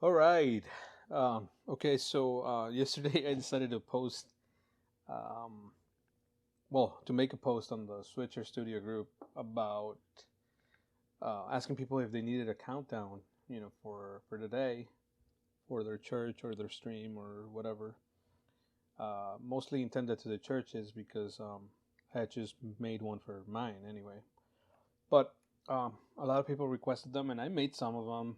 All right. Okay, so yesterday I decided to post, um, to make a post on the Switcher Studio group about asking people if they needed a countdown, for the day, for their church or their stream or whatever. Mostly intended to the churches because I had just made one for mine anyway. But a lot of people requested them, and I made some of them.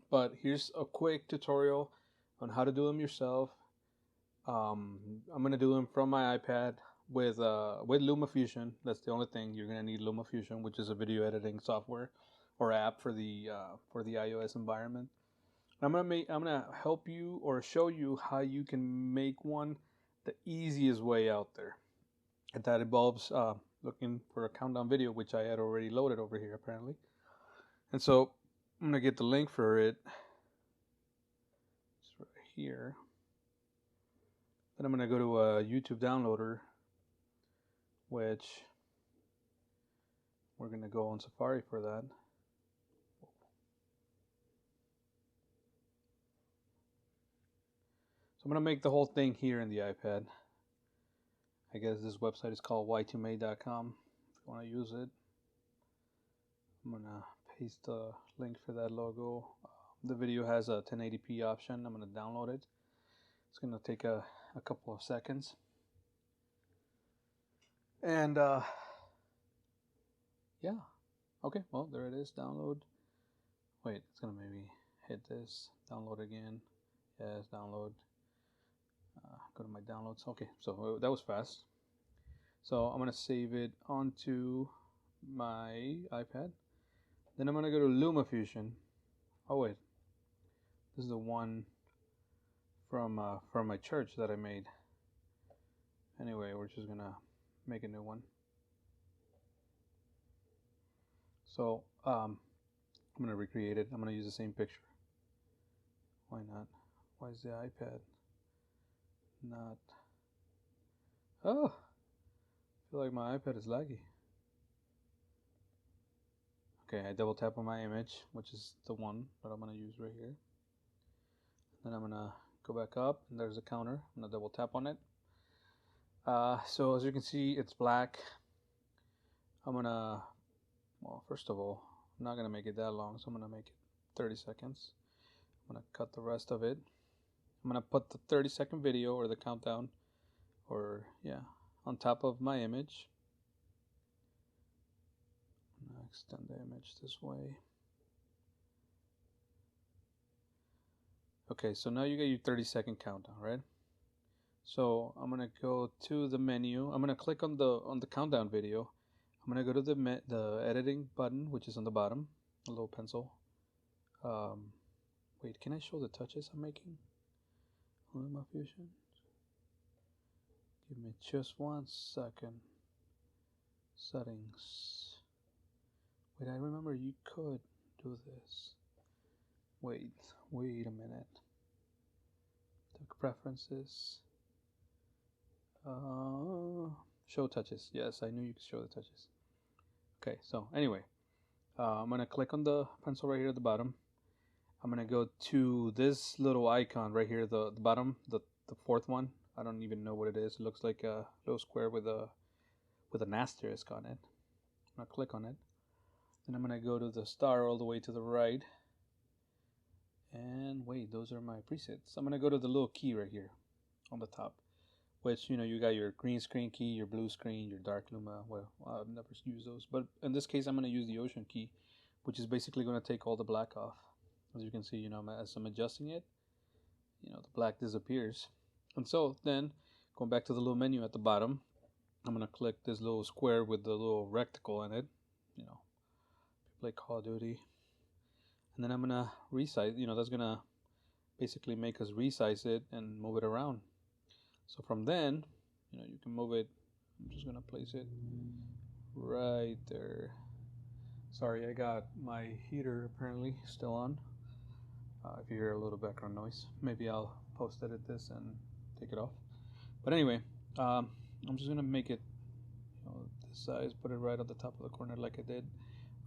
But here's a quick tutorial on how to do them yourself. I'm gonna do them from my iPad with Lumafusion. That's the only thing you're gonna need, Lumafusion, which is a video editing software or app for the iOS environment. I'm gonna help you or show you how you can make one the easiest way out there, and that involves looking for a countdown video, which I had already loaded over here apparently. And so I'm gonna get the link for it. It's right here. Then I'm going to go to a YouTube downloader, which we're going to go on Safari for that. So I'm going to make the whole thing here in the iPad. I guess this website is called y2made.com if you want to use it. I'm going to paste the link for that logo. The video has a 1080p option. I'm going to download it. It's going to take a couple of seconds. And yeah. Okay, well, there it is. Download. Wait, it's going to maybe hit this. Download again. Yes, download. Go to my downloads. Okay, so that was fast. So I'm going to save it onto my iPad. Then I'm going to go to Lumafusion. Oh, wait. This is the one from my church that I made. Anyway, we're just going to make a new one. So I'm going to recreate it. I'm going to use the same picture. Why not? Why is the iPad not? Oh, I feel like my iPad is laggy. Okay, I double tap on my image, which is the one that I'm going to use right here. Then I'm going to go back up, and there's a counter. I'm going to double tap on it. So as you can see, it's black. I'm going to, well, first of all, I'm not going to make it that long, so I'm going to make it 30 seconds. I'm going to cut the rest of it. I'm going to put the 30-second video or the countdown, or yeah, on top of my image. I'm going to extend the image this way. Okay, so now you get your 30-second countdown, right? So I'm gonna go to the menu. I'm gonna click on the countdown video. I'm gonna go to the editing button, which is on the bottom, a little pencil. Wait, can I show the touches I'm making on Lumafusion? Give me just 1 second. Settings. Wait, I remember you could do this. Wait a minute. The preferences. Show touches. Yes, I knew you could show the touches. Okay, so anyway, I'm gonna click on the pencil right here at the bottom. I'm gonna go to this little icon right here, the bottom, the fourth one. I don't even know what it is. It looks like a little square with an asterisk on it. I'm gonna click on it. Then I'm gonna go to the star all the way to the right. And wait, those are my presets. I'm gonna go to the little key right here on the top, which, you got your green screen key, your blue screen, your dark luma. Well, I've never used those, but in this case I'm going to use the ocean key, which is basically going to take all the black off. As you can see, as I'm adjusting it, the black disappears. And so then, going back to the little menu at the bottom, I'm going to click this little square with the little rectangle in it, play Call of Duty. And then I'm going to resize, that's going to basically make us resize it and move it around. So from then, you can move it. I'm just gonna place it right there. Sorry, I got my heater apparently still on. If you hear a little background noise, maybe I'll post edit this and take it off. But anyway, I'm just gonna make it this size, put it right at the top of the corner like I did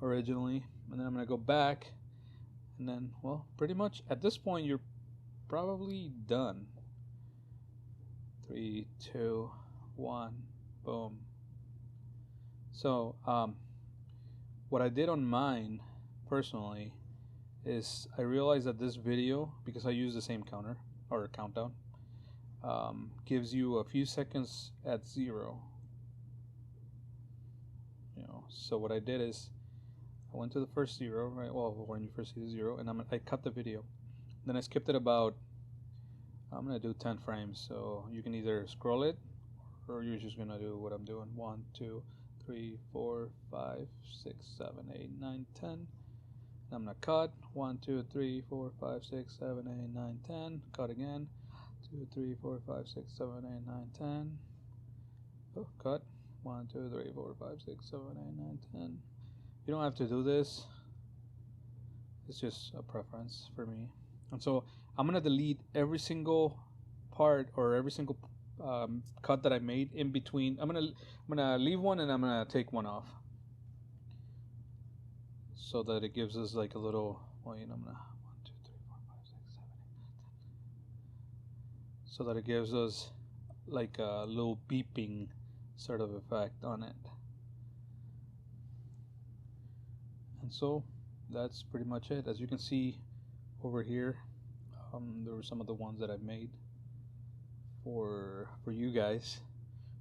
originally, and then I'm gonna go back And then, well, pretty much at this point you're probably done. 3, 2, 1, boom. So what I did on mine personally is I realized that this video, because I use the same counter or countdown, gives you a few seconds at 0. So what I did is I went to the first 0, right? Well, when you first see the 0, and I cut the video. Then I skipped it about, I'm gonna do 10 frames. So you can either scroll it, or you're just gonna do what I'm doing. 1, 2, 3, 4, 5, 6, 7, 8, 9, 10. And I'm gonna cut. 1, 2, 3, 4, 5, 6, 7, 8, 9, 10. Cut again. 2, 3, 4, 5, 6, 7, 8, 9, 10. Oh, cut. 1, 2, 3, 4, 5, 6, 7, 8, 9, 10. You don't have to do this. It's just a preference for me. And so I'm gonna delete every single part or every single cut that I made in between. I'm gonna leave one and I'm gonna take one off, so that it gives us like a little. Well, I'm gonna 1, 2, 3, 4, 5, 6, 7, 8, 9, 10. So that it gives us like a little beeping sort of effect on it. And so that's pretty much it. As you can see over here, there were some of the ones that I made for you guys.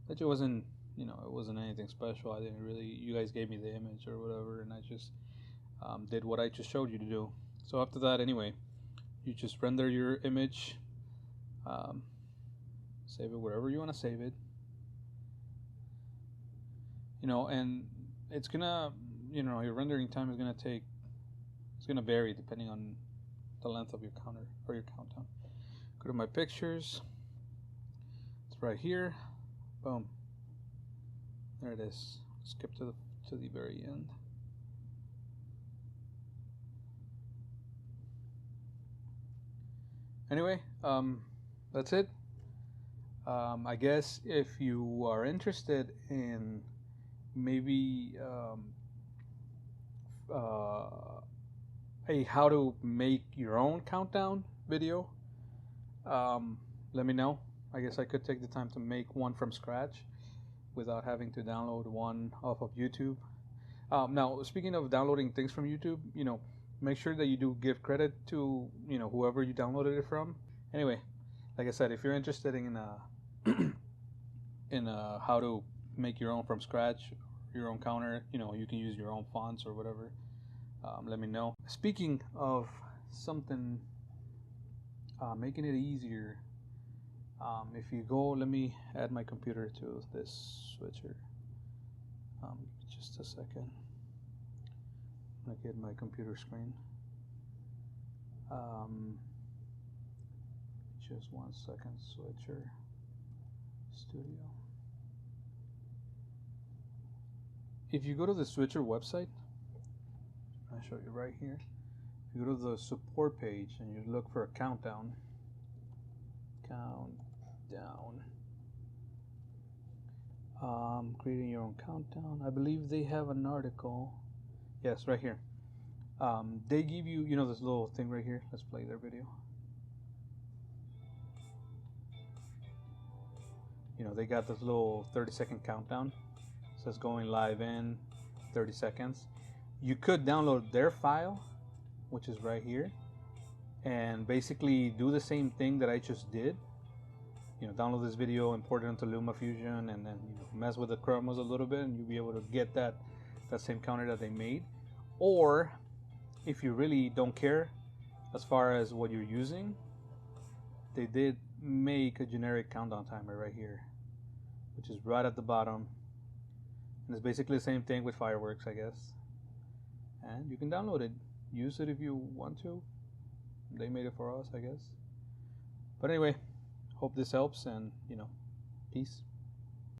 But it wasn't, it wasn't anything special. I didn't really. You guys gave me the image or whatever, and I just did what I just showed you to do. So after that, anyway, you just render your image, save it wherever you want to save it. And it's gonna, your rendering time is gonna take. It's gonna vary depending on the length of your counter or your countdown. Go to my pictures. It's right here. Boom. There it is. Skip to the very end. Anyway, that's it. I guess if you are interested in maybe a how to make your own countdown video, let me know. I guess I could take the time to make one from scratch without having to download one off of YouTube. Now, speaking of downloading things from YouTube, make sure that you do give credit to whoever you downloaded it from. Anyway, like I said, if you're interested in how to make your own from scratch, your own counter, you can use your own fonts or whatever. Let me know. Speaking of something making it easier, if you go, let me add my computer to this switcher. Just a second. I'm gonna get my computer screen. Just 1 second. Switcher Studio. If you go to the Switcher website, I'll show you right here. If you go to the support page and you look for a countdown, creating your own countdown. I believe they have an article. Yes, right here. They give you, this little thing right here. Let's play their video. They got this little 30-second countdown. So it's going live in 30 seconds. You could download their file, which is right here, and basically do the same thing that I just did. Download this video, import it into Lumafusion, and then mess with the chromos a little bit, and you'll be able to get that same counter that they made. Or if you really don't care as far as what you're using, they did make a generic countdown timer right here, which is right at the bottom, and it's basically the same thing with fireworks, I guess. And you can download it, use it if you want to. They made it for us, I guess. But anyway, hope this helps, and peace.